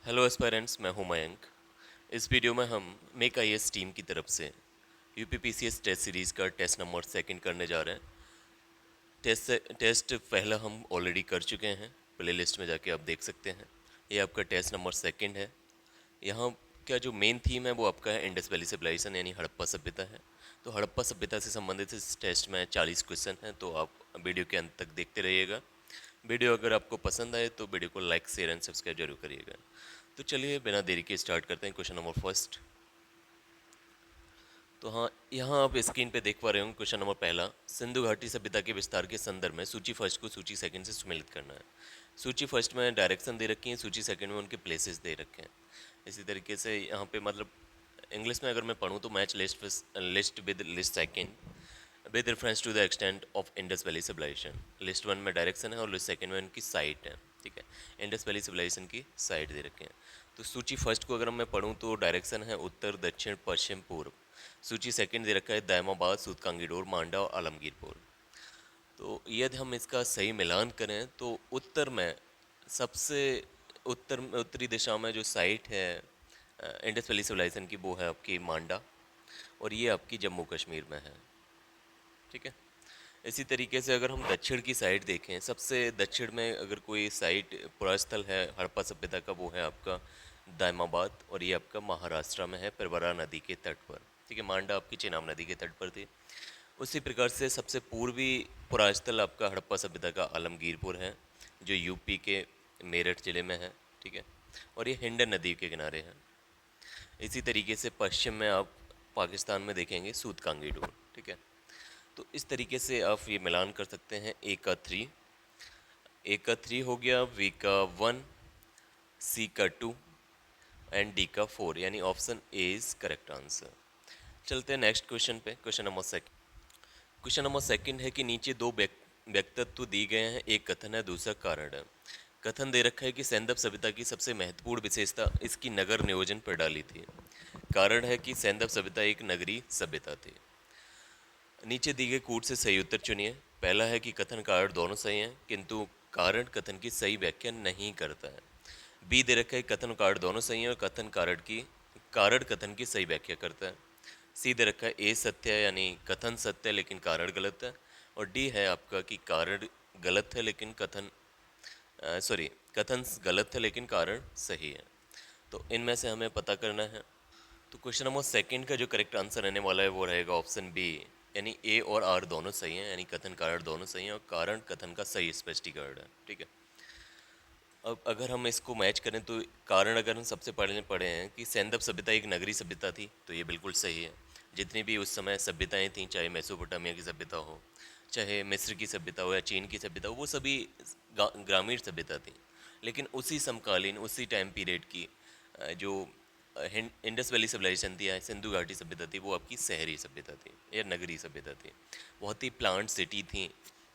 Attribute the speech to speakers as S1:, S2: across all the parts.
S1: Hello aspirants, मैं हूं मयंक। इस वीडियो में हम मेक आईएएस टीम की तरफ से यूपीपीसीएस टेस्ट सीरीज़ का टेस्ट नंबर सेकंड करने जा रहे हैं। टेस्ट पहला हम ऑलरेडी कर चुके हैं, प्ले लिस्ट में जाके आप देख सकते हैं। ये आपका टेस्ट नंबर सेकंड है। यहाँ का जो मेन थीम है वो आपका है इंडस वैली सिविलाइजेशन यानी हड़प्पा सभ्यता है। तो हड़प्पा सभ्यता से संबंधित इस टेस्ट में 40 क्वेश्चन हैं, तो आप वीडियो के अंत तक देखते रहिएगा। वीडियो अगर आपको पसंद आए तो वीडियो को लाइक शेयर एंड सब्सक्राइब जरूर करिएगा। तो चलिए बिना देरी के स्टार्ट करते हैं। Question number first. तो हाँ, यहाँ आप स्क्रीन पे देख पा रहे होंगे क्वेश्चन नंबर पहला। सिंधु घाटी सभ्यता के विस्तार के संदर्भ में सूची फर्स्ट को सूची सेकंड से सम्मिलित करना है। सूची फर्स्ट में डायरेक्शन दे रखी है, सूची सेकंड में उनके प्लेसेस दे रखे हैं। इसी तरीके से यहाँ पे मतलब इंग्लिश में अगर मैं पढ़ूँ तो match list with list second with reference to the extent of Indus valley civilization. List one में डायरेक्शन है और लिस्ट सेकंड में उनकी साइट है। ठीक है, इंडस वैली सिविलाइजेशन की साइट दे रखे हैं। तो सूची फर्स्ट को अगर मैं पढ़ूँ तो डायरेक्शन है उत्तर दक्षिण पश्चिम पूर्व। सूची सेकंड दे रखा है दायमाबाद सूतकांगीडोर मांडा और आलमगीरपुर। तो यदि हम इसका सही मिलान करें तो उत्तर में सबसे उत्तरी दिशा में जो साइट है इंडस वैली सिविलाइजेशन की, वो है आपकी मांडा, और ये आपकी जम्मू कश्मीर में है। ठीक है, इसी तरीके से अगर हम दक्षिण की साइड देखें, सबसे दक्षिण में अगर कोई साइट पुरास्थल है हड़प्पा सभ्यता का, वो है आपका दायमाबाद, और ये आपका महाराष्ट्र में है प्रवरा नदी के तट पर। ठीक है, मांडा आपकी चेनाब नदी के तट पर थी। उसी प्रकार से सबसे पूर्वी पुरास्थल आपका हड़प्पा सभ्यता का आलमगीरपुर है, जो यूपी के मेरठ जिले में है। ठीक है, और ये हिंडन नदी के किनारे है। इसी तरीके से पश्चिम में आप पाकिस्तान में देखेंगे सूतकांगी डोर। ठीक है, तो इस तरीके से आप ये मिलान कर सकते हैं। ए का थ्री हो गया, वी का वन, सी का टू एंड डी का फोर, यानी option A is correct answer. चलते हैं नेक्स्ट क्वेश्चन पे। क्वेश्चन नंबर सेकंड है कि नीचे दो व्यक्तित्व दिए गए हैं, एक कथन है दूसरा कारण है। कथन दे रखा है कि सैंदव सभ्यता की सबसे महत्वपूर्ण विशेषता इसकी नगर नियोजन प्रणाली थी। कारण है कि सैंदव सभ्यता एक नगरीय सभ्यता थी। नीचे दी गई कूट से सही उत्तर चुनिए। पहला है कि कथन कारण दोनों सही हैं, किंतु कारण कथन की सही व्याख्या नहीं करता है। बी दे रखा है कथन कारण दोनों सही हैं और कारण कथन की सही व्याख्या करता है। सी दे रखा है ए सत्य है, यानी कथन सत्य है लेकिन कारण गलत है। और डी है आपका कि कारण गलत है लेकिन कथन गलत है लेकिन कारण सही है। तो इनमें से हमें पता करना है। तो क्वेश्चन नंबर सेकंड का जो करेक्ट आंसर रहने वाला है वो रहेगा ऑप्शन बी, यानी ए और आर दोनों सही हैं, यानी कथन कारण दोनों सही हैं और कारण कथन का सही स्पष्टीकरण है। ठीक है, अब अगर हम इसको मैच करें तो कारण अगर हम सबसे पहले पढ़े हैं कि सैंदव सभ्यता एक नगरीय सभ्यता थी, तो ये बिल्कुल सही है। जितनी भी उस समय सभ्यताएं थीं, चाहे मेसोपोटामिया की सभ्यता हो, चाहे मिस्र की सभ्यता हो या चीन की सभ्यता हो, वो सभी ग्रामीण सभ्यता थी। लेकिन उसी समकालीन उसी टाइम पीरियड की जो इंडस वैली सिविलाइजेशन थी या सिंधु घाटी सभ्यता थी, वो आपकी शहरी सभ्यता थी या नगरीय सभ्यता थी। बहुत ही प्लांट सिटी थी।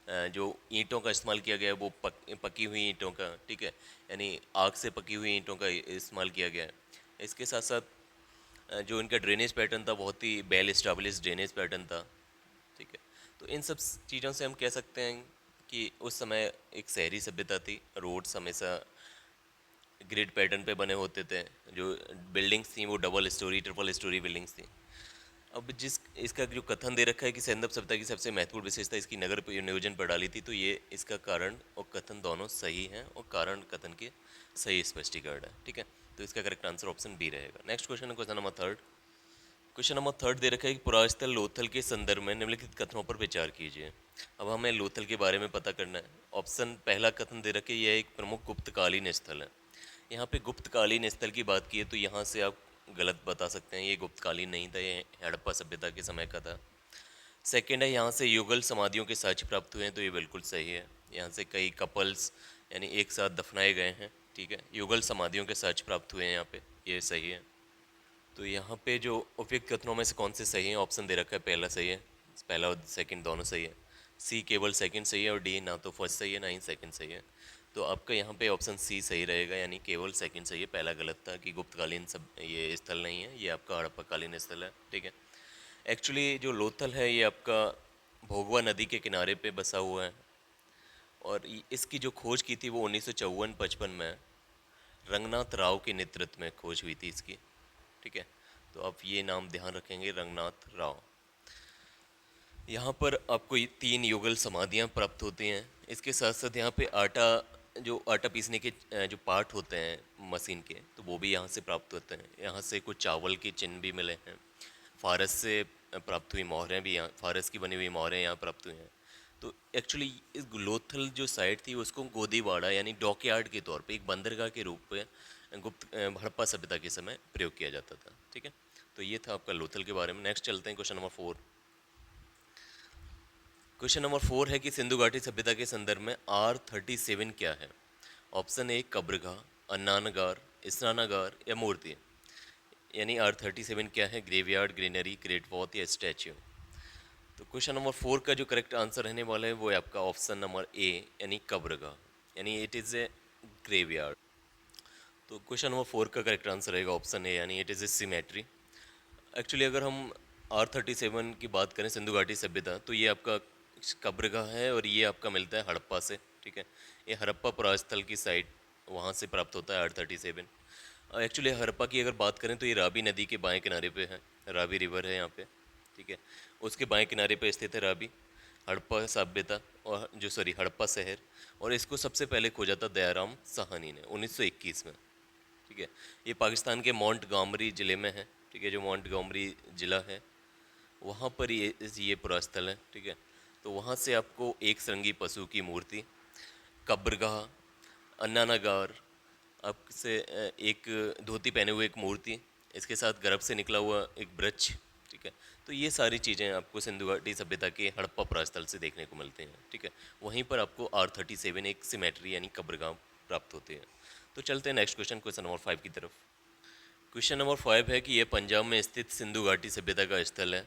S1: जो ईंटों का इस्तेमाल किया गया है वो पकी हुई ईंटों का। ठीक है, यानी आग से पकी हुई ईंटों का इस्तेमाल किया गया है। इसके साथ साथ जो इनका ड्रेनेज पैटर्न था, बहुत ही वेल इस्टेब्लिश ड्रेनेज पैटर्न था। ठीक है, तो इन सब चीज़ों से हम कह सकते हैं कि उस समय एक शहरी सभ्यता थी। रोड्स हमेशा ग्रिड पैटर्न पे बने होते थे। जो बिल्डिंग्स थी वो double storey triple storey buildings थी। अब जिस इसका जो कथन दे रखा है कि सैंदव सभ्यता की सबसे महत्वपूर्ण विशेषता इसकी नगर नियोजन प्रणाली थी, तो ये इसका कारण और कथन दोनों सही हैं और कारण कथन के सही स्पष्टीकरण है। ठीक है, तो इसका करेक्ट आंसर ऑप्शन बी रहेगा। नेक्स्ट क्वेश्चन है question number third. Question number third दे रखा है कि पुरास्थल लोथल के संदर्भ में निम्नलिखित कथनों पर विचार कीजिए। अब हमें लोथल के बारे में पता करना है। ऑप्शन पहला कथन दे रखे, यह एक प्रमुख गुप्तकालीन स्थल है। यहाँ पे गुप्तकालीन स्थल की बात की है तो यहाँ से आप गलत बता सकते हैं, ये गुप्तकालीन नहीं था, ये हड़प्पा सभ्यता के समय का था। सेकंड है, यहाँ से युगल समाधियों के साक्ष्य प्राप्त हुए हैं, तो ये बिल्कुल सही है। यहाँ से कई कपल्स यानी एक साथ दफनाए गए हैं। ठीक है, युगल समाधियों के साक्ष्य प्राप्त हुए हैं यहाँ पे, ये सही है। तो यहाँ पे जो उपयुक्त कथनों में से कौन से सही हैं, ऑप्शन दे रखा है पहला सही है, पहला और सेकंड दोनों सही है। सी केवल सेकंड सही है और डी ना तो फर्स्ट सही है ना ही सेकंड सही है। तो आपका यहाँ पे ऑप्शन सी सही रहेगा, यानी केवल सेकंड सही है। पहला गलत था कि गुप्तकालीन सब ये स्थल नहीं है, ये आपका हड़प्पाकालीन स्थल है। ठीक है, एक्चुअली जो लोथल है ये आपका भोगवा नदी के किनारे पे बसा हुआ है, और इसकी जो खोज की थी वो 1954-55 में रंगनाथ राव के नेतृत्व में खोज हुई थी इसकी। ठीक है, तो आप ये नाम ध्यान रखेंगे, रंगनाथ राव। यहाँ पर आपको ये 3 युगल समाधियाँ प्राप्त होती हैं। इसके साथ साथ यहाँ पे जो आटा पीसने के जो पार्ट होते हैं मशीन के, तो वो भी यहाँ से प्राप्त होते हैं। यहाँ से कुछ चावल के चिन्ह भी मिले हैं। फारस से प्राप्त हुई मोहरें भी यहाँ, फारस की बनी हुई मोहरें यहाँ प्राप्त हुई हैं। तो एक्चुअली इस लोथल जो साइट थी उसको गोदीवाड़ा यानी डॉकयार्ड के तौर पे, एक बंदरगाह के रूप में हड़प्पा सभ्यता के समय प्रयोग किया जाता था। ठीक है, तो ये था आपका लोथल के बारे में। नेक्स्ट चलते हैं क्वेश्चन नंबर 4। क्वेश्चन नंबर 4 है कि सिंधु घाटी सभ्यता के संदर्भ में R37 क्या है? ऑप्शन ए कब्रगाह, अन्नानगार, स्नानागार या मूर्ति। यानी R37 क्या है? ग्रेवयार्ड, ग्रेनरी, ग्रेट वॉथ या स्टैच्यू। तो क्वेश्चन नंबर 4 का जो करेक्ट आंसर रहने वाला है वो है आपका ऑप्शन नंबर ए, यानी कब्रगाह, यानी इट इज़ ए ग्रेवयार्ड। तो क्वेश्चन नंबर 4 का करेक्ट आंसर रहेगा ऑप्शन ए, यानी it is a symmetry. Actually अगर हम R37 की बात करें सिंधु घाटी सभ्यता, तो ये आपका कब्रगाह है और ये आपका मिलता है हड़प्पा से। ठीक है, ये हड़प्पा पुरास्थल की साइट, वहाँ से प्राप्त होता है R37। एक्चुअली हड़प्पा की अगर बात करें तो ये रावी नदी के बाएं किनारे पे है, रावी रिवर है यहाँ पे। ठीक है, उसके बाएं किनारे पे स्थित है रावी। हड़प्पा सभ्यता और हड़प्पा शहर, और इसको सबसे पहले खोजा था दयाराम साहनी ने 1921 में। ठीक है, ये पाकिस्तान के मोंटगोमरी ज़िले में है। ठीक है, जो मोंटगोमरी ज़िला है वहाँ पर ये पुरास्थल है। ठीक है, तो वहाँ से आपको एक श्रृंगी पशु की मूर्ति, कब्रगाह, अन्नानागार, आपसे एक धोती पहने हुए एक मूर्ति, इसके साथ गर्भ से निकला हुआ एक वृक्ष। ठीक है, तो ये सारी चीज़ें आपको सिंधु घाटी सभ्यता के हड़प्पा पुरास्थल से देखने को मिलते हैं। ठीक है, वहीं पर आपको R37 एक सिमेट्री यानी कब्रगाह प्राप्त होती है। तो चलते हैं नेक्स्ट क्वेश्चन, क्वेश्चन नंबर 5 की तरफ। क्वेश्चन नंबर 5 है कि यह पंजाब में स्थित सिंधु घाटी सभ्यता का स्थल है।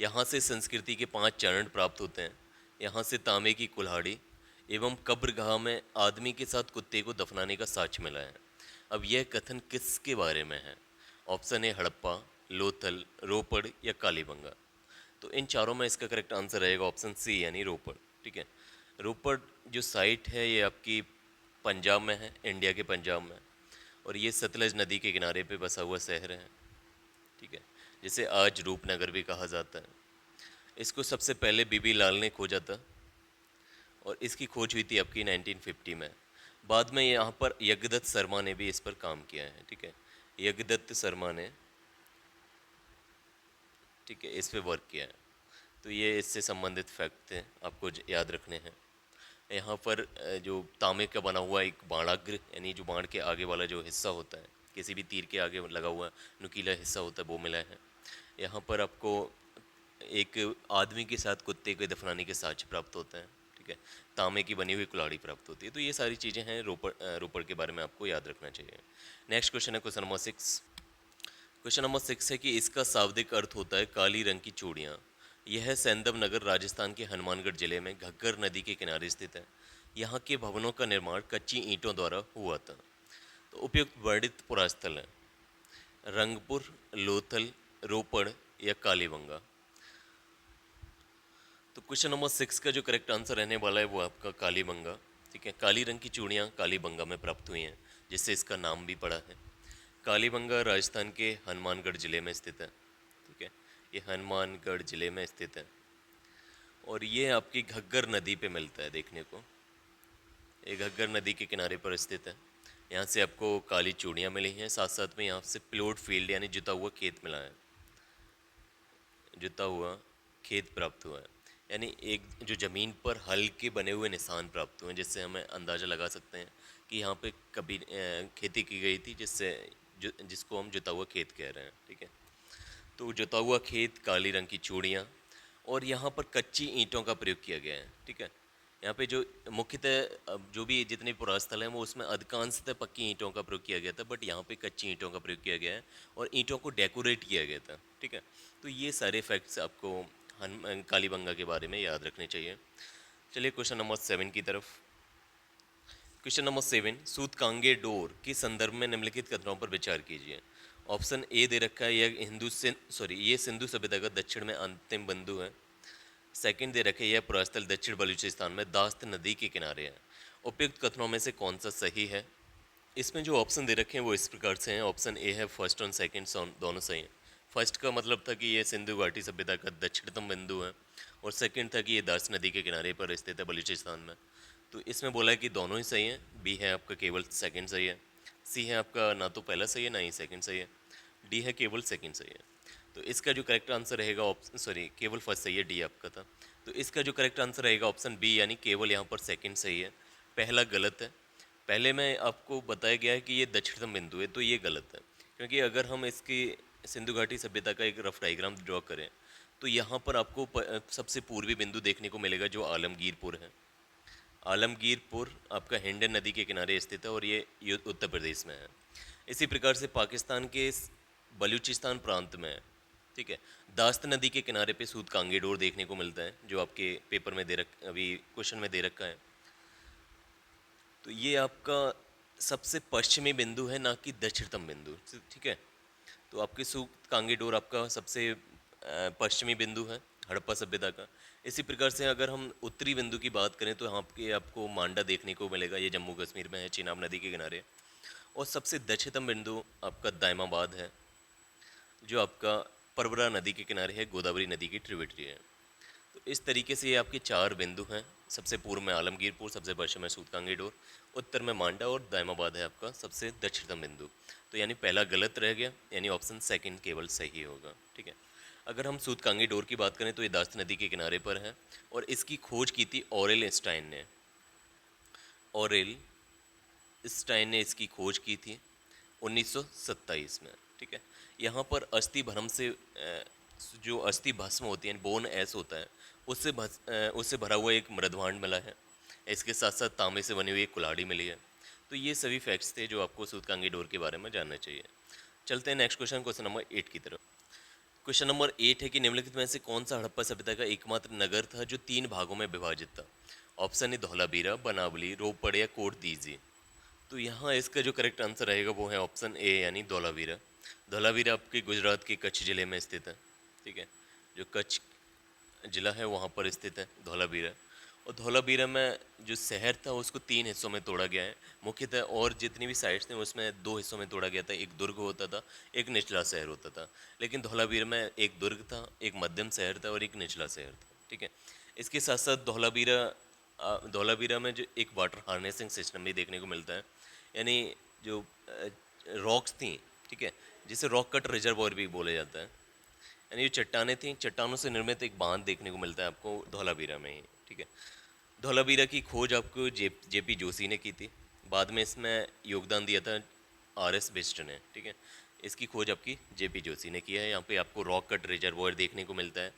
S1: यहाँ से संस्कृति के 5 चरण प्राप्त होते हैं। यहाँ से तांबे की कुल्हाड़ी एवं कब्रगाह में आदमी के साथ कुत्ते को दफनाने का साक्ष्य मिला है। अब यह कथन किसके बारे में है? ऑप्शन ए हड़प्पा, लोथल, रोपड़ या कालीबंगा। तो इन चारों में इसका करेक्ट आंसर रहेगा ऑप्शन सी, यानी रोपड़। ठीक है, रोपड़ जो साइट है ये आपकी पंजाब में है, इंडिया के पंजाब में, और ये सतलज नदी के किनारे पे बसा हुआ शहर है। ठीक है, जिसे आज रूपनगर भी कहा जाता है। इसको सबसे पहले बीबी लाल ने खोजा था और इसकी खोज हुई थी आपकी 1950 में। बाद में यहाँ पर यज्ञदत्त शर्मा ने भी इस पर काम किया है। ठीक है, यज्ञदत्त शर्मा ने, ठीक है, इस पे वर्क किया है। तो ये इससे संबंधित फैक्ट थे, आपको याद रखने हैं। यहाँ पर जो तांबे का बना हुआ एक बाणाग्र, यानी जो बाण के आगे वाला जो हिस्सा होता है, किसी भी तीर के आगे लगा हुआ नुकीला हिस्सा होता है, वो मिला है। यहाँ पर आपको एक आदमी के साथ कुत्ते के दफनाने के साक्ष्य प्राप्त होते हैं। ठीक है, तांबे की बनी हुई कुल्हाड़ी प्राप्त होती है। तो ये सारी चीज़ें हैं रोपड़ के बारे में आपको याद रखना चाहिए। नेक्स्ट क्वेश्चन है क्वेश्चन नंबर 6। क्वेश्चन नंबर 6 है कि इसका शाब्दिक अर्थ होता है काली रंग की चूड़ियाँ। यह सैंदव नगर राजस्थान के हनुमानगढ़ जिले में घग्गर नदी के किनारे स्थित है। यहाँ के भवनों का निर्माण कच्ची ईंटों द्वारा हुआ था। तो उपयुक्त वर्णित पुरास्थल है रंगपुर, लोथल, रोपड़ या कालीबंगा। तो क्वेश्चन नंबर 6 का जो करेक्ट आंसर रहने वाला है वो आपका कालीबंगा। ठीक है, काली रंग की चूड़ियाँ कालीबंगा में प्राप्त हुई हैं, जिससे इसका नाम भी पड़ा है। कालीबंगा राजस्थान के हनुमानगढ़ जिले में स्थित है। ठीक है, ये हनुमानगढ़ जिले में स्थित है और ये आपकी घग्गर नदी पे मिलता है देखने को। ये घग्गर नदी के किनारे पर स्थित है। यहाँ से आपको काली चूड़ियाँ मिली हैं, साथ साथ में यहाँ से प्लॉट फील्ड यानी जुता हुआ खेत मिला है, जुता हुआ खेत प्राप्त हुआ है। यानी एक जो ज़मीन पर हल के बने हुए निशान प्राप्त हुए हैं, जिससे हमें अंदाज़ा लगा सकते हैं कि यहाँ पे कभी खेती की गई थी, जिसको हम जुता हुआ खेत कह रहे हैं। ठीक है, तो जुता हुआ खेत, काली रंग की चूड़ियाँ, और यहाँ पर कच्ची ईंटों का प्रयोग किया गया है। ठीक है, यहाँ पे जो मुख्यतः जो भी जितने पुरास्थल हैं वो उसमें अधिकांशतः पक्की ईंटों का प्रयोग किया गया था, बट यहाँ पे कच्ची ईंटों का प्रयोग किया गया है और ईंटों को डेकोरेट किया गया था। ठीक है, तो ये सारे फैक्ट्स आपको कालीबंगा के बारे में याद रखने चाहिए। चलिए क्वेश्चन नंबर 7 की तरफ। क्वेश्चन नंबर 7, सूतकांगे डोर के संदर्भ में निम्नलिखित कथनों पर विचार कीजिए। ऑप्शन ए दे रखा है, ये सिंधु सभ्यता का दक्षिण में अंतिम बिंदु है। सेकंड दे रखे, यह पुरास्थल दक्षिण बलूचिस्तान में दास्त नदी के किनारे है। उपयुक्त कथनों में से कौन सा सही है? इसमें जो ऑप्शन दे रखे हैं वो इस प्रकार से हैं। ऑप्शन ए है फर्स्ट और सेकंड दोनों सही हैं। फर्स्ट का मतलब था कि ये सिंधु घाटी सभ्यता का दक्षिणतम बिंदु है, और सेकंड था कि ये दास नदी के किनारे पर स्थित है बलूचिस्तान में। तो इसमें बोला है कि दोनों ही सही हैं। बी है आपका केवल सेकंड सही है। सी है आपका ना तो पहला सही है ना ही सेकंड सही है। डी है केवल सेकंड सही है। तो इसका जो करेक्ट आंसर रहेगा ऑप्शन, सॉरी केवल फर्स्ट सही है, डी आपका था। तो इसका जो करेक्ट आंसर रहेगा ऑप्शन बी, यानी केवल यहाँ पर सेकंड सही है, पहला गलत है। पहले में आपको बताया गया है कि ये दक्षिणतम बिंदु है, तो ये गलत है। क्योंकि अगर हम इसकी सिंधु घाटी सभ्यता का एक रफ डायग्राम ड्रॉ करें तो यहाँ पर आपको सबसे पूर्वी बिंदु देखने को मिलेगा जो आलमगीरपुर है। आलमगीरपुर आपका हिंडन नदी के किनारे स्थित है और ये उत्तर प्रदेश में है। इसी प्रकार से पाकिस्तान के बलूचिस्तान प्रांत में है, ठीक है। दास्त नदी के किनारे पे सूद कांगेडोर देखने को मिलता है, जो आपके पेपर में अभी क्वेश्चन में दे रखा है। तो ये आपका सबसे पश्चिमी बिंदु है, ना कि दक्षिणतम बिंदु, ठीक है। तो आपके सूद कांगेडोर आपका सबसे पश्चिमी बिंदु है हड़प्पा सभ्यता का। इसी प्रकार से अगर हम उत्तरी बिंदु की बात करें तो यहाँ पे आपको मांडा देखने को मिलेगा, ये जम्मू कश्मीर में है, चिनाब नदी के किनारे। और सबसे दक्षिणतम बिंदु आपका दायमाबाद है, जो आपका परवरा नदी के किनारे है, गोदावरी नदी की ट्रिब्यूटरी है। तो इस तरीके से ये आपके चार बिंदु हैं। सबसे पूर्व में आलमगीरपुर, सबसे पश्चिम में सूदकांगेडोर, उत्तर में मांडा और दायमाबाद है आपका सबसे दक्षिणतम बिंदु। तो यानी पहला गलत रह गया, यानी ऑप्शन सेकंड केवल सही होगा, ठीक है। अगर हम सूदकांगेडोर की बात करें तो ये दास्त नदी के किनारे पर है, और इसकी खोज की थी ऑरेल स्टाइन ने। ऑरेल स्टाइन ने इसकी खोज की थी 1927 में, ठीक है। यहाँ पर अस्थि भस्म से जो अस्थि भस्म होती है, बोन ऐस होता है, उससे भरा हुआ एक मृदभांड मिला है। इसके साथ साथ तांबे से बनी हुई एक कुल्हाड़ी मिली है। तो ये सभी फैक्ट्स थे जो आपको सूदकांगेडोर के बारे में जानना चाहिए। चलते हैं नेक्स्ट क्वेश्चन, क्वेश्चन नंबर 8 की तरफ। क्वेश्चन नंबर 8 है कि निम्नलिखित में से कौन सा हड़प्पा सभ्यता का एकमात्र नगर था जो 3 भागों में विभाजित था। ऑप्शन ए धौलावीरा, बनावली, रोपड़ या कोटदीजी। तो यहाँ इसका जो करेक्ट आंसर रहेगा वो है ऑप्शन ए, यानी धौलावीरा। धौलावीरा आपके गुजरात के कच्छ ज़िले में स्थित है, ठीक है। जो कच्छ ज़िला है वहाँ पर स्थित है धौलावीरा। और धौलावीरा में जो शहर था उसको 3 हिस्सों में तोड़ा गया है मुख्यतः, और जितनी भी साइड्स थी उसमें 2 हिस्सों में तोड़ा गया था। एक दुर्ग होता था, एक निचला शहर होता था। लेकिन धौलावीरा में एक दुर्ग था, एक मध्यम शहर था और एक निचला शहर था, ठीक है। इसके साथ साथ धौलावीरा में जो एक वाटर हार्नेसिंग सिस्टम भी देखने को मिलता है, यानी जो रॉक्स थी, ठीक है, जिसे रॉक कट रिजर्वॉयर भी बोला जाता है, यानी ये चट्टानें थी, चट्टानों से निर्मित एक बांध देखने को मिलता है आपको धौलावीरा में ही, ठीक है। धौलावीरा की खोज आपको जेपी जोशी ने की थी। बाद में इसमें योगदान दिया था आर एस बिष्ट ने, ठीक है। इसकी खोज आपकी जेपी जोशी ने किया है। यहाँ पे आपको रॉक कट रिजर्वॉयर देखने को मिलता है,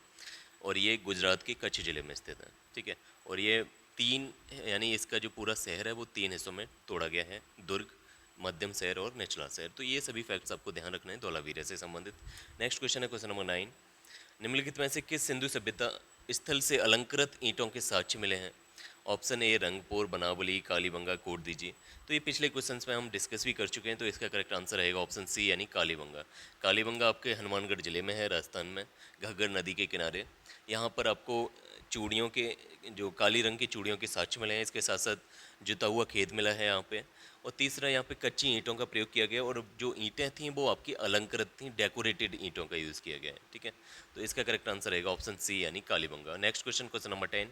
S1: और ये गुजरात के कच्छ ज़िले में स्थित है, ठीक है। और ये 3, यानी इसका जो पूरा शहर है वो 3 हिस्सों में तोड़ा गया है, दुर्ग, मध्यम शहर और निचला शहर। तो ये सभी फैक्ट्स आपको ध्यान रखना है धौलावीरा से संबंधित। नेक्स्ट क्वेश्चन है क्वेश्चन नंबर 9। निम्नलिखित में से किस सिंधु सभ्यता स्थल से अलंकृत ईंटों के साक्ष्य मिले हैं। Option A Rangpur, Banawali, Kalibanga, Kot Diji. तो ये पिछले क्वेश्चंस में हम डिस्कस भी कर चुके हैं, तो इसका करेक्ट आंसर रहेगा ऑप्शन सी, यानी कालीबंगा। कालीबंगा आपके हनुमानगढ़ जिले में है, राजस्थान में, घग्गर नदी के किनारे। यहाँ पर आपको चूड़ियों के, जो काली रंग की चूड़ियों के साक्ष्य मिले हैं। इसके साथ साथ जुता हुआ खेत मिला है यहाँ पे। और तीसरा, यहाँ पे कच्ची ईंटों का प्रयोग किया गया, और जो ईंटें थीं वो आपकी अलंकृत थीं, डेकोरेटेड ईंटों का यूज़ किया गया है, ठीक है। तो इसका करेक्ट आंसर रहेगा ऑप्शन सी, यानी Kalibangan. Next question, question number 10।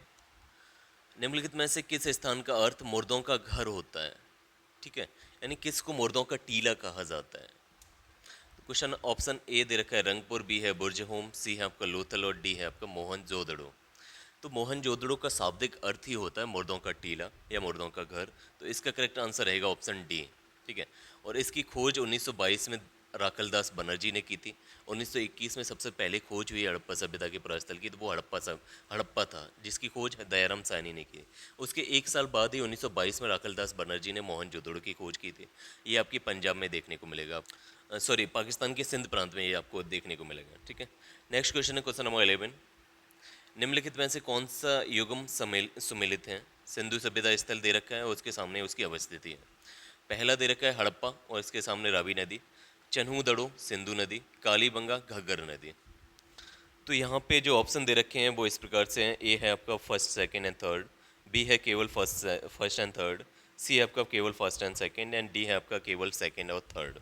S1: निम्नलिखित में से किस स्थान का अर्थ मुर्दों का घर होता है, ठीक है, यानी किसको मुर्दों का टीला कहा जाता है। क्वेश्चन ऑप्शन ए दे रखा है रंगपुर, बी है बुर्जहोम, सी है आपका लोथल और डी है आपका मोहनजोदड़ो। तो मोहनजोदड़ो का शाब्दिक अर्थ ही होता है मुर्दों का टीला या मुर्दों का घर। तो इसका करेक्ट आंसर रहेगा ऑप्शन डी, ठीक है। और इसकी खोज 1922 में राखलदास बनर्जी ने की थी। 1921 में सबसे पहले खोज हुई हड़प्पा सभ्यता के प्रस्थल की, तो वो हड़प्पा था, जिसकी खोज दयाराम साहनी ने की। उसके एक साल बाद ही 1922 में राखलदास बनर्जी ने मोहनजोदड़ो की खोज की थी। ये आपकी पंजाब में देखने को मिलेगा, सॉरी पाकिस्तान के सिंध प्रांत में ये आपको देखने को मिलेगा, ठीक है। नेक्स्ट क्वेश्चन है क्वेश्चन नंबर 11। निम्नलिखित में से कौन सा युगम सुमेलित है। सिंधु सभ्यता स्थल दे रखा है और उसके सामने उसकी अवस्थिति है। पहला दे रखा है हड़प्पा और इसके सामने रावी नदी, चन्हूदड़ो सिंधु नदी, कालीबंगा घग्गर नदी। तो यहाँ पे जो ऑप्शन दे रखे हैं वो इस प्रकार से हैं। ए है आपका first, second and third, B है केवल फर्स्ट एंड थर्ड, सी है आपका केवल first and second, and D है आपका केवल सेकंड और थर्ड।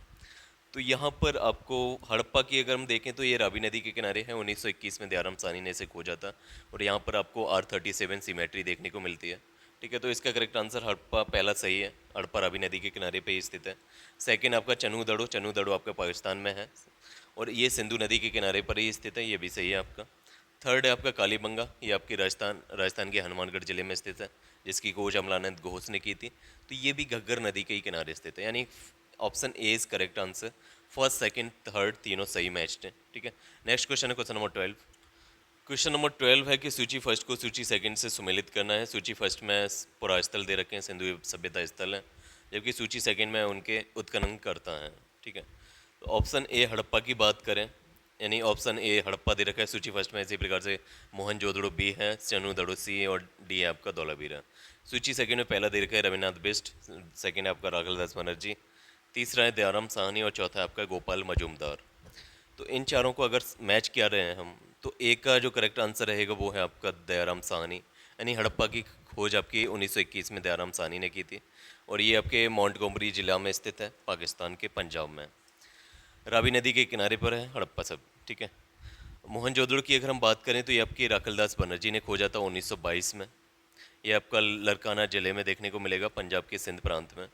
S1: तो यहाँ पर आपको हड़प्पा की अगर हम देखें तो ये रावी नदी के किनारे है। 1921 में दयाराम साहनी ने इसे खोजा था, और यहाँ पर आपको R37 सिमेट्री देखने को मिलती है। ठीक है, तो इसका करेक्ट आंसर हड़प्पा पहला सही है। हड़प्पा रावी नदी के किनारे पे ही स्थित है। सेकंड आपका चनू दड़ो, चनू दड़ो आपका पाकिस्तान में है, और ये सिंधु नदी के किनारे पर ही स्थित है, ये भी सही है आपका। थर्ड है आपका कालीबंगा, ये आपकी राजस्थान के हनुमानगढ़ जिले में स्थित है, जिसकी खोज अमलानंद घोष ने की थी। तो ये भी घग्गर नदी के ही किनारे स्थित है, यानी option A is correct answer. First second third तीनों सही मैच्ड हैं। ठीक है, नेक्स्ट क्वेश्चन है क्वेश्चन नंबर 12। क्वेश्चन नंबर 12 है कि सूची फर्स्ट को सूची सेकंड से सुमेलित करना है। सूची फर्स्ट में पुरा स्थल दे रखे हैं, सिंधु सभ्यता स्थल है, जबकि सूची सेकंड में उनके उत्खनन करता है। ठीक है, तो ऑप्शन ए हड़प्पा की बात करें, यानी ऑप्शन ए हड़प्पा दे रखा है सूची फर्स्ट में, इसी प्रकार से मोहनजोदड़ो बी है, चनू दड़ो सी है, और डी है आपका धौलावीरा। सूची सेकंड में पहला दे रखा है रविनाथ बिष्ट, सेकंड है आपका राघलदास बनर्जी, तीसरा है दयाराम साहनी, और चौथा है आपका गोपाल मजूमदार। तो इन चारों को अगर मैच किया रहे हैं हम, तो ए का जो करेक्ट आंसर रहेगा वो है आपका दयाराम साहनी, यानी हड़प्पा की खोज आपकी 1921 में दयाराम साहनी ने की थी, और ये आपके मोंटगोमरी जिला में स्थित है, पाकिस्तान के पंजाब में। रावी नदी के किनारे पर है हड़प्पा सब। ठीक है, मोहनजोदड़ो की अगर हम बात करें तो ये आपकी राखलदास बनर्जी ने खोजा था 1922 में। ये आपका लरकाना जिले में देखने को मिलेगा, पंजाब के सिंध प्रांत में।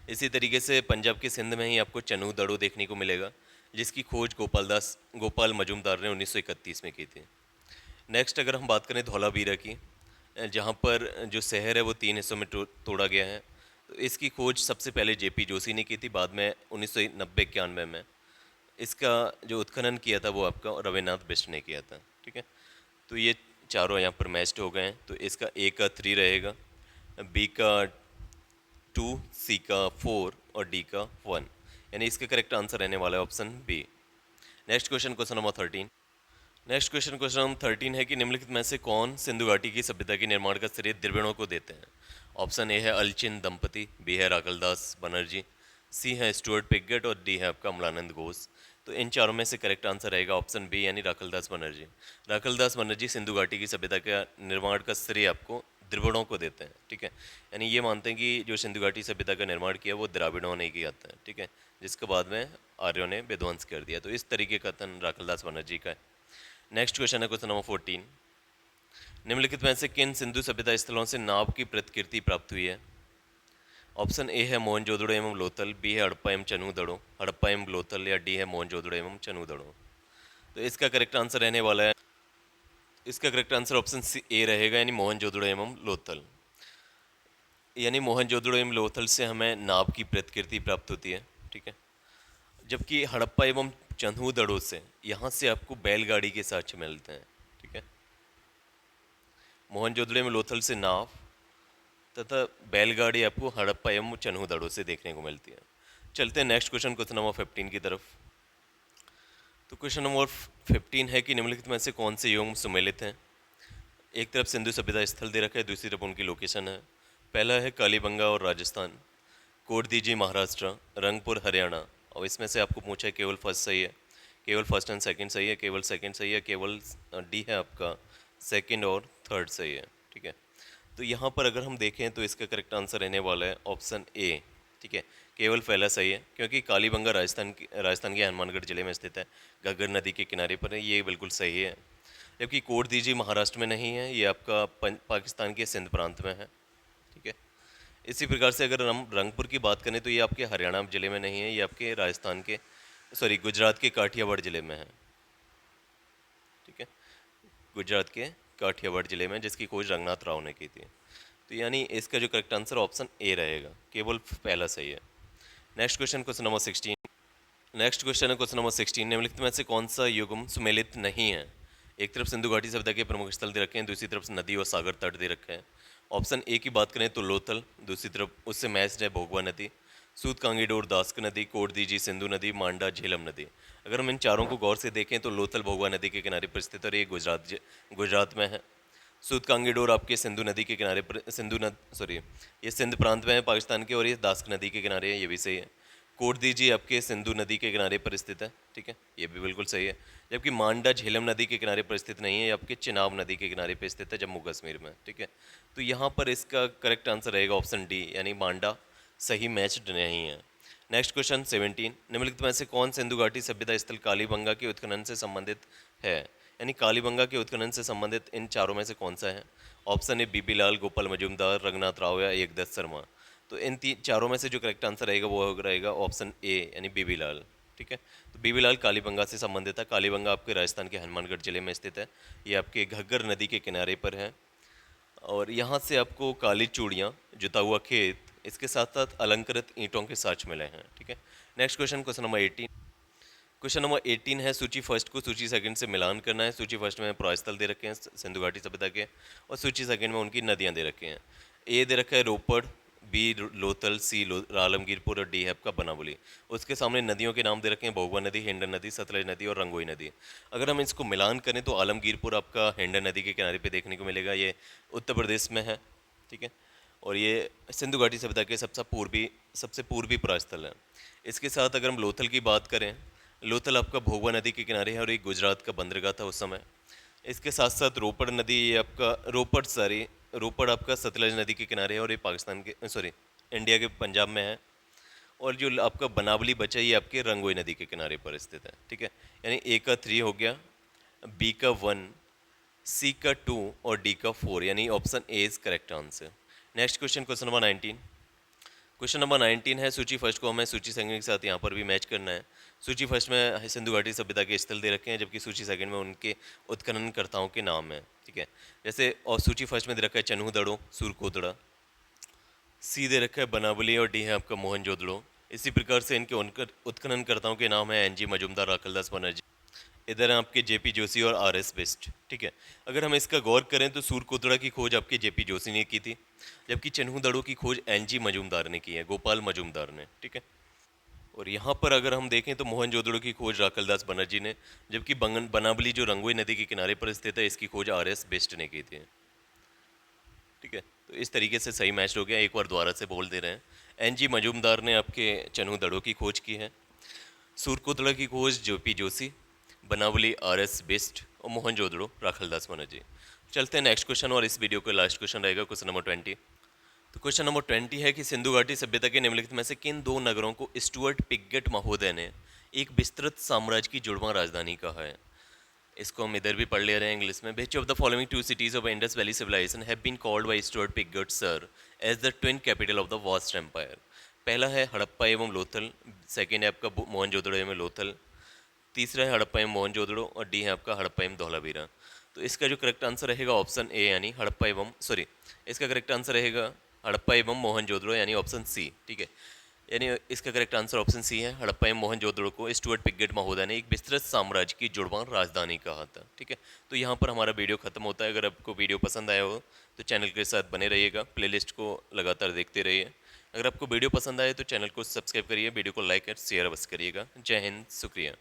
S1: इसी तरीके से पंजाब के सिंध में ही आपको चनू दड़ो देखने को मिलेगा, जिसकी खोज गोपाल मजूमदार ने 1931 में की थी। नेक्स्ट अगर हम बात करें धौलावीरा की, जहाँ पर जो शहर है वो 3 हिस्सों में तोड़ा गया है। तो इसकी खोज सबसे पहले जेपी जोशी ने की थी, बाद में 1990-91 में इसका जो उत्खनन किया था वो आपका रविनाथ बिष्ट ने किया था। ठीक है, तो ये चारों यहाँ पर मैच्ड हो गए हैं। तो इसका ए का 3 रहेगा, बी का 2, सी का 4 और डी का 1, यानी इसका करेक्ट आंसर रहने वाला है option B. Next question question number 13। Next question question number 13 है कि निम्नलिखित में से कौन सिंधु घाटी की सभ्यता के निर्माण का श्रेय द्रविड़ों को देते हैं। ऑप्शन ए है अलचिन दंपति, बी है राखलदास बनर्जी, सी है स्टुअर्ट पिगट, और डी है आपका अमलानंद घोष। तो इन चारों में से करेक्ट आंसर रहेगा ऑप्शन बी, यानी राखलदास बनर्जी। राखलदास बनर्जी सिंधु घाटी की सभ्यता का निर्माण का श्रेय आपको द्रविड़ों को देते हैं। ठीक है, यानी ये मानते हैं कि जो सिंधु घाटी सभ्यता का निर्माण किया वो द्राविड़ों ने किया था। ठीक है, जिसके बाद में आर्यों ने विध्वंस कर दिया। तो इस तरीके का कथन राखलदास बनर्जी का है। नेक्स्ट क्वेश्चन है क्वेश्चन नंबर 14। निम्नलिखित में से किन सिंधु सभ्यता स्थलों से नाव की प्रतिकृति प्राप्त हुई है। ऑप्शन ए है मोहनजोदड़ो एवं लोथल, बी है हड़प्पा एवं चनू दड़ो, हड़प्पा एवं लोथल, या डी है मोहनजोदड़ो एवं चनू दड़ो। तो इसका करेक्ट आंसर रहने वाला है, इसका करेक्ट आंसर ऑप्शन सी ए रहेगा, यानी मोहनजोदड़ो एवं लोथल। यानी मोहनजोदड़ो एवं लोथल से हमें नाव की प्रतिकृति प्राप्त होती है। ठीक है, जबकि हड़प्पा एवं चन्हू दड़ो से यहाँ से आपको बैलगाड़ी के साक्ष्य मिलते हैं। ठीक है, मोहनजोदड़ो एवं लोथल से नाव तथा बैलगाड़ी आपको हड़प्पा एवं चन्हू दड़ो से देखने को मिलती है। चलते हैं नेक्स्ट क्वेश्चन क्वेश्चन नंबर 15 की तरफ। तो क्वेश्चन नंबर 15 है कि निम्नलिखित में से कौन से युग सुमेलित हैं। एक तरफ सिंधु सभ्यता स्थल दे रखा है, दूसरी तरफ उनकी लोकेशन है। पहला है कालीबंगा और राजस्थान, कोट दीजिए महाराष्ट्र, रंगपुर हरियाणा, और इसमें से आपको पूछा है केवल फर्स्ट सही है, केवल फर्स्ट एंड सेकंड सही है, केवल सेकंड सही है, केवल डी है आपका सेकंड और थर्ड सही है। ठीक है, तो यहाँ पर अगर हम देखें तो इसका करेक्ट आंसर रहने वाला है ऑप्शन ए। ठीक है, केवल पहला सही है, क्योंकि कालीबंगा राजस्थान के हनुमानगढ़ जिले में स्थित है, घग्गर नदी के किनारे पर है, ये बिल्कुल सही है। जबकि कोट दीजिए महाराष्ट्र में नहीं है, ये आपका पाकिस्तान के सिंध प्रांत में है। ठीक है, इसी प्रकार से अगर हम रंगपुर की बात करें तो ये आपके हरियाणा जिले में नहीं है, ये आपके राजस्थान के गुजरात के काठियावाड़ जिले में है। ठीक है, गुजरात के काठियावाड़ जिले में, जिसकी खोज रंगनाथ राव ने की थी। तो यानी इसका जो करेक्ट आंसर ऑप्शन ए रहेगा, केवल पहला सही है। Next question question number 16। Next question है क्वेश्चन नंबर 16। निम्नलिखित में से कौन सा युग्म सुमेलित नहीं है। एक तरफ सिंधु घाटी सभ्यता के प्रमुख स्थल दे रखे हैं, दूसरी तरफ नदी और सागर तट दे रखे हैं। ऑप्शन ए की बात करें तो लोथल, दूसरी तरफ उससे मैच्ड है भोगवा नदी, सूत कांगीडोर दास्क नदी, कोट दीजी सिंधु नदी, मांडा झेलम नदी। अगर हम इन चारों को गौर से देखें तो लोथल भोगवा नदी के किनारे पर स्थित है, और ये गुजरात में है। सूत कांगीडोर आपके सिंधु नदी के किनारे पर ये सिंध प्रांत में है पाकिस्तान के, और ये दास्क नदी के किनारे है, ये भी सही है। कोट दीजिए आपके सिंधु नदी के किनारे पर स्थित है, ठीक है, ये भी बिल्कुल सही है। जबकि मांडा झेलम नदी के किनारे पर स्थित नहीं है, ये आपके चिनाब नदी के किनारे पर स्थित है जम्मू कश्मीर में, ठीक है। तो यहाँ पर इसका करेक्ट आंसर रहेगा ऑप्शन डी, यानी मांडा सही मैच्ड नहीं है। नेक्स्ट क्वेश्चन 17, निम्नलिखित में से कौन सिंधु घाटी सभ्यता स्थल कालीबंगा के उत्खनन से संबंधित है, यानी कालीबंगा के उत्खनन से संबंधित इन चारों में से कौन सा है। ऑप्शन ए बीबी लाल, गोपाल मजूमदार, रंगनाथ राव या एकदत्त शर्मा। तो इन चारों में से जो करेक्ट आंसर रहेगा वो रहेगा ऑप्शन ए, यानी बीबी लाल, ठीक है। तो बीबी लाल कालीबंगा से संबंधित है। कालीबंगा आपके राजस्थान के हनुमानगढ़ जिले में स्थित है, ये आपके घग्गर नदी के किनारे पर है। और यहाँ से आपको काली चूड़ियाँ, जुता हुआ खेत, इसके साथ साथ अलंकृत ईंटों के साक्ष्य मिले हैं, ठीक है। Next question, question number 18। Question number 18 है, सूची फर्स्ट को सूची सेकंड से मिलान करना है। सूची फर्स्ट में प्रस्थल दे रखे हैं सिंधु घाटी सभ्यता के, और सूची सेकंड में उनकी नदियाँ दे रखी हैं। ए दे रखा है रोपड़, बी लोथल, सी आलमगीरपुर और डी है आपका बनावली। उसके सामने नदियों के नाम दे रखे हैं भोगवा नदी, हिंडन नदी, सतलज नदी और रंगोई नदी। अगर हम इसको मिलान करें तो आलमगीरपुर आपका हिंडन नदी के किनारे पे देखने को मिलेगा, ये उत्तर प्रदेश में है, ठीक है। और ये सिंधु घाटी सभ्यता के सबसे पूर्वी प्रस्थल है। इसके साथ अगर हम लोथल की बात करें, लोथल आपका भोगवा नदी के किनारे है और एक गुजरात का बंदरगाह था उस समय। इसके साथ साथ रोपड़ नदी, ये आपका रोपड़ आपका सतलज नदी के किनारे है और ये पाकिस्तान के इंडिया के पंजाब में है। और जो आपका बनावली बचा ये आपके रंगोई नदी के किनारे पर स्थित है, ठीक है। यानी ए का 3 हो गया, बी का 1, सी का 2 और डी का 4, यानी option A is correct answer. Next question, question number 19। Question number 19 है, सूची फर्स्ट को हमें सूची सेकंड के साथ यहाँ पर भी मैच करना है। सूची फर्स्ट में सिंधु घाटी सभ्यता के स्थल दे रखे हैं, जबकि सूची सेकंड में उनके उत्खननकर्ताओं के नाम हैं, ठीक है। जैसे और सूची फर्स्ट में दे रखा है चन्हू, सूरकोतड़ा, सी दे रखा है बनावली और डी है आपका मोहनजोदड़ो। इसी प्रकार से इनके उत्खननकर्ताओं के नाम है एनजी मजूमदार, राखलदास बनर्जी, इधर हैं आपके जेपी जोशी और आरएस बिस्ट, ठीक है। अगर हम इसका गौर करें तो सूरकोतड़ा की खोज आपके जेपी जोशी ने की थी, जबकि चन्हू की खोज एनजी मजूमदार ने की है, गोपाल मजूमदार ने, ठीक है। और यहाँ पर अगर हम देखें तो मोहनजोदड़ो की खोज राखलदास बनर्जी ने, जबकि बनावली जो रंगोई नदी के किनारे पर स्थित है इसकी खोज आरएस बिस्ट ने की थी, ठीक है। तो इस तरीके से सही मैच हो गया। एक बार दोबारा से बोल दे रहे हैं, एनजी मजूमदार ने आपके चन्हू की खोज की है, सूरकोतड़ा की खोज जेपी जोशी, बनावली आरएस बिस्ट और मोहनजोदड़ो राखलदास बनर्जी। चलते हैं नेक्स्ट क्वेश्चन, और इस वीडियो का लास्ट क्वेश्चन रहेगा क्वेश्चन नंबर 20। तो क्वेश्चन नंबर 20 है कि सिंधु घाटी सभ्यता के निम्नलिखित में से किन दो नगरों को स्टुअर्ट पिगट महोदय ने एक विस्तृत साम्राज्य की जुड़वां राजधानी कहा है। इसको हम इधर भी पढ़ ले रहे हैं इंग्लिश में। Which of the following two cities of Indus valley civilization have been called by Stuart Piggott sir as the twin capital of the vast empire. पहला है हड़प्पा एवं लोथल, सेकेंड है आपका मोहनजोदड़ो एवं लोथल, तीसरा है हड़प्पा एवं मोहनजोदड़ो और डी है आपका हड़प्पा एवं धौलावीरा। तो इसका जो करेक्ट आंसर रहेगा ऑप्शन ए, यानी हड़प्पा एवं इसका करेक्ट आंसर रहेगा हड़प्पा एवं मोहनजोदड़ो, यानी ऑप्शन सी, ठीक है। यानी इसका करेक्ट आंसर ऑप्शन सी है, हड़प्पा एवं मोहनजोदड़ो को स्टुअर्ट पिगट महोदय ने एक विस्तृत साम्राज्य की जुड़वां राजधानी कहा था, ठीक है। तो यहाँ पर हमारा वीडियो खत्म होता है। अगर आपको वीडियो पसंद आया हो तो चैनल के साथ बने रहिएगा, प्लेलिस्ट को लगातार देखते रहिए। अगर आपको वीडियो पसंद आए तो चैनल को सब्सक्राइब करिए, वीडियो को लाइक और शेयर अवश्य करिएगा। जय हिंद, शुक्रिया।